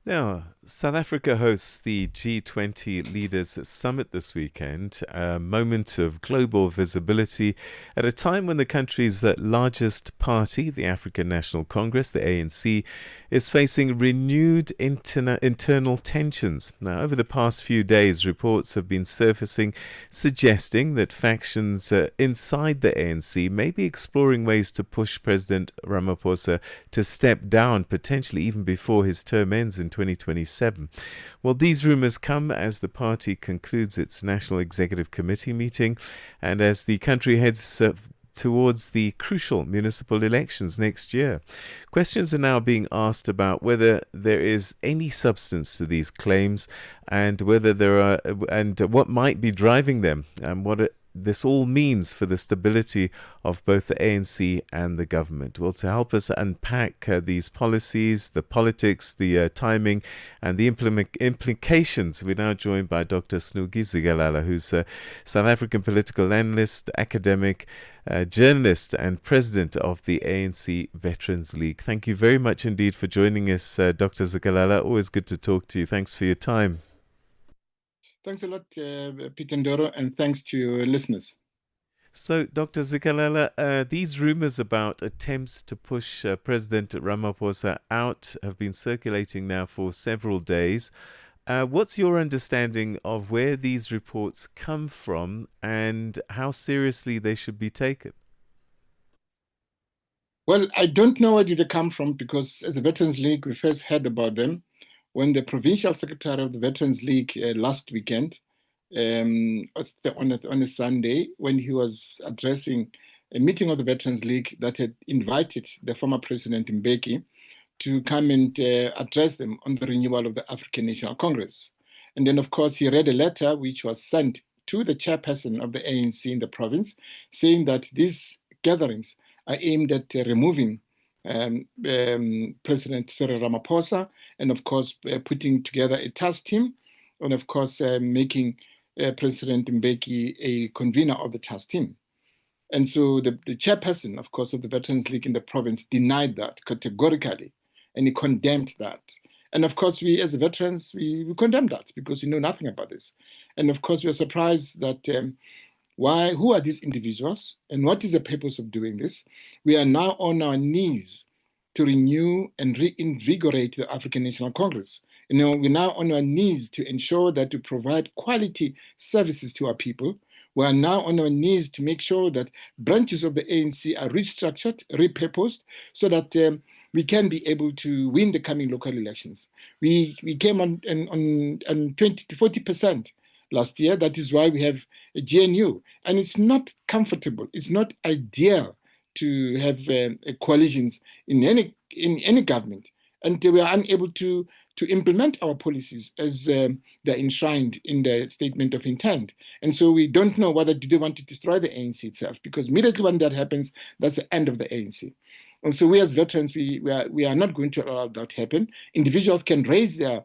Now, South Africa hosts the G20 Leaders Summit this weekend, a moment of global visibility at a time when the country's largest party, the African National Congress, the ANC, is facing renewed internal tensions. Now, over the past few days, reports have been surfacing suggesting that factions inside the ANC may be exploring ways to push President Ramaphosa to step down, potentially even before his term ends in 2027. Well, these rumours come as the party concludes its National Executive Committee meeting and as the country heads towards the crucial municipal elections next year. Questions are now being asked about whether there is any substance to these claims and whether there are and what might be driving them and what this all means for the stability of both the ANC and the government. Well, to help us unpack these policies, the politics, the timing, and the implications, we're now joined by Dr. Snugi Zigalala, who's a South African political analyst, academic, journalist, and president of the ANC Veterans League. Thank you very much indeed for joining us, Dr. Zigalala. Always good to talk to you. Thanks for your time. Thanks a lot, Peter Ndoro, and thanks to your listeners. So, Dr. Zikalala, these rumors about attempts to push President Ramaphosa out have been circulating now for several days. What's your understanding of where these reports come from and how seriously they should be taken? Well, I don't know where did they come from because as a Veterans League, we first heard about them when the provincial secretary of the Veterans League last weekend, on a Sunday, when he was addressing a meeting of the Veterans League that had invited the former President Mbeki to come and address them on the renewal of the African National Congress. And then, of course, he read a letter which was sent to the chairperson of the ANC in the province, saying that these gatherings are aimed at removing President Cyril Ramaphosa, and of course, putting together a task team, and of course, making President Mbeki a convener of the task team. And so the chairperson, of course, of the Veterans League in the province denied that categorically, and he condemned that. And of course, we as veterans, we condemn that because we know nothing about this. And of course, we're surprised that who are these individuals and what is the purpose of doing this? We are now on our knees to renew and reinvigorate the African National Congress. We're now on our knees to ensure that we provide quality services to our people. We are now on our knees to make sure that branches of the ANC are restructured, repurposed, so that we can be able to win the coming local elections. We came on 20 to 40% last year. That is why we have a GNU. And it's not comfortable. It's not ideal to have coalitions in any government. And we are unable to implement our policies as they're enshrined in the statement of intent. And so we don't know whether do they want to destroy the ANC itself, because immediately when that happens, that's the end of the ANC. And so we as veterans, we are not going to allow that to happen. Individuals can raise their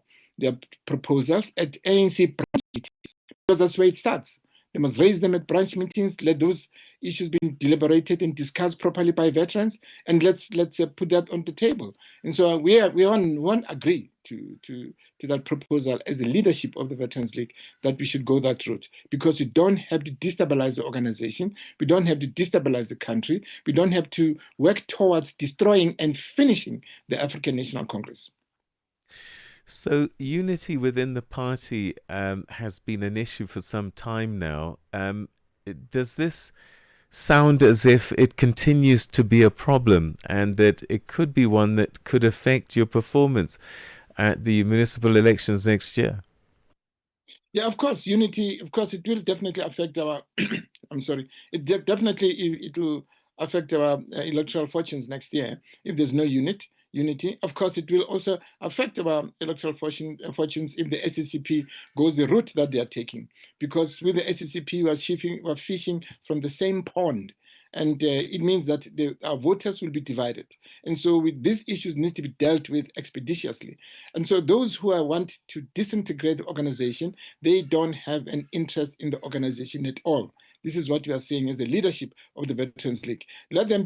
proposals at ANC branch meetings because that's where it starts. They must raise them at branch meetings. Let those issues be deliberated and discussed properly by veterans, and let's put that on the table. And so we won't agree to that proposal as the leadership of the Veterans League that we should go that route, because we don't have to destabilize the organization, we don't have to destabilize the country, we don't have to work towards destroying and finishing the African National Congress. So, unity within the party has been an issue for some time now. Does this sound as if it continues to be a problem and that it could be one that could affect your performance at the municipal elections next year? Yeah, of course, unity. Of course, it will definitely affect our. I'm sorry. Definitely it will affect our electoral fortunes next year if there's no unity. Of course, it will also affect our electoral fortunes if the SCCP goes the route that they are taking, because with the SCCP we're fishing from the same pond. And it means that our voters will be divided. And so these issues need to be dealt with expeditiously. And so those who want to disintegrate the organization, they don't have an interest in the organization at all. This is what we are saying as the leadership of the Veterans League. Let them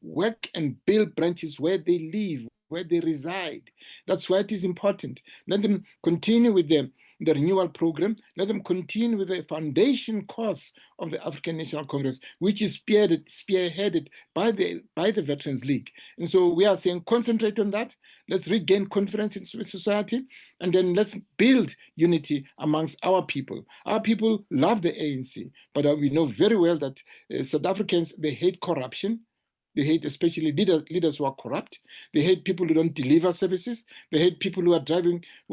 work and build branches where they live, where they reside. That's why it is important. Let them continue with the renewal program. Let them continue with the foundation course of the African National Congress, which is spearheaded by the Veterans League. And so we are saying concentrate on that. Let's regain confidence in society, and then let's build unity amongst our people. Our people love the ANC, but we know very well that South Africans, they hate corruption. They hate especially leaders who are corrupt. They hate people who don't deliver services. They hate people who are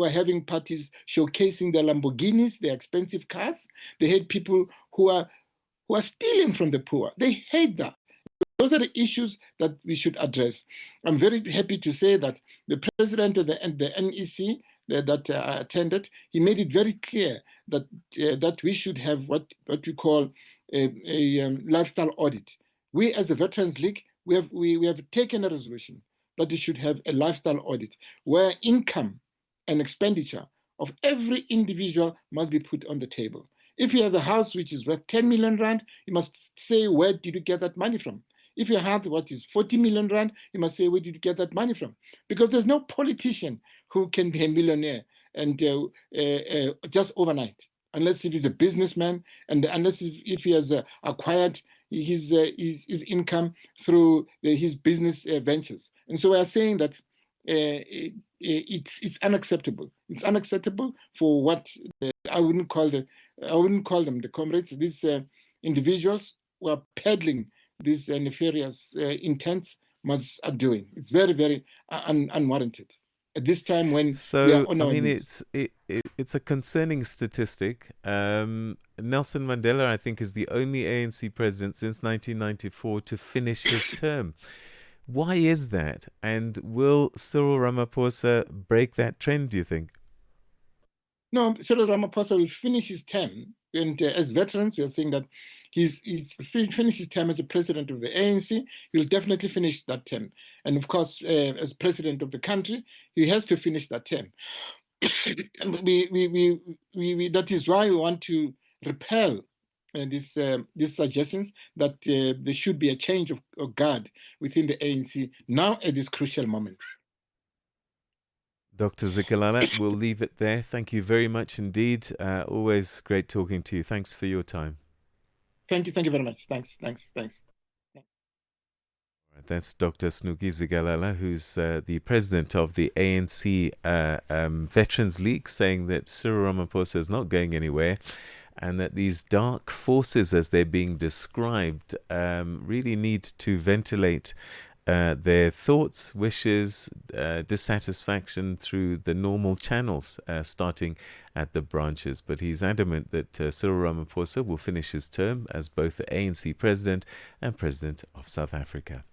having parties showcasing their Lamborghinis, their expensive cars. They hate people who are stealing from the poor. They hate that. Those are the issues that we should address. I'm very happy to say that the president of the NEC that attended, he made it very clear that we should have what we call a lifestyle audit. We, as a Veterans League, we have taken a resolution that we should have a lifestyle audit where income and expenditure of every individual must be put on the table. If you have a house which is worth 10 million rand, you must say, where did you get that money from? If you have what is 40 million rand, you must say, where did you get that money from? Because there's no politician who can be a millionaire and just overnight, unless if he's a businessman and unless if he has acquired his income through his business ventures. And so we are saying that it's unacceptable. It's unacceptable for what I wouldn't call them the comrades. These individuals who are peddling these nefarious intents are doing. It's very, very unwarranted at this time when we are So, on I our mean, knees. it's a concerning statistic. Nelson Mandela, I think, is the only ANC president since 1994 to finish his term. Why is that? And will Cyril Ramaphosa break that trend, do you think? No, Cyril Ramaphosa will finish his term. And as veterans, we are saying that he's finished his term as the president of the ANC. He'll definitely finish that term. And of course, as president of the country, he has to finish that term. That is why we want to repel these suggestions that there should be a change of guard within the ANC now at this crucial moment. Dr. Zikalala, we'll leave it there. Thank you very much indeed. Always great talking to you. Thanks for your time. Thank you very much. Thanks. That's Dr. Snuki Zikalala, who's the president of the ANC Veterans League, saying that Cyril Ramaphosa is not going anywhere and that these dark forces, as they're being described, really need to ventilate their thoughts, wishes, dissatisfaction through the normal channels, starting at the branches. But he's adamant that Cyril Ramaphosa will finish his term as both the ANC president and president of South Africa.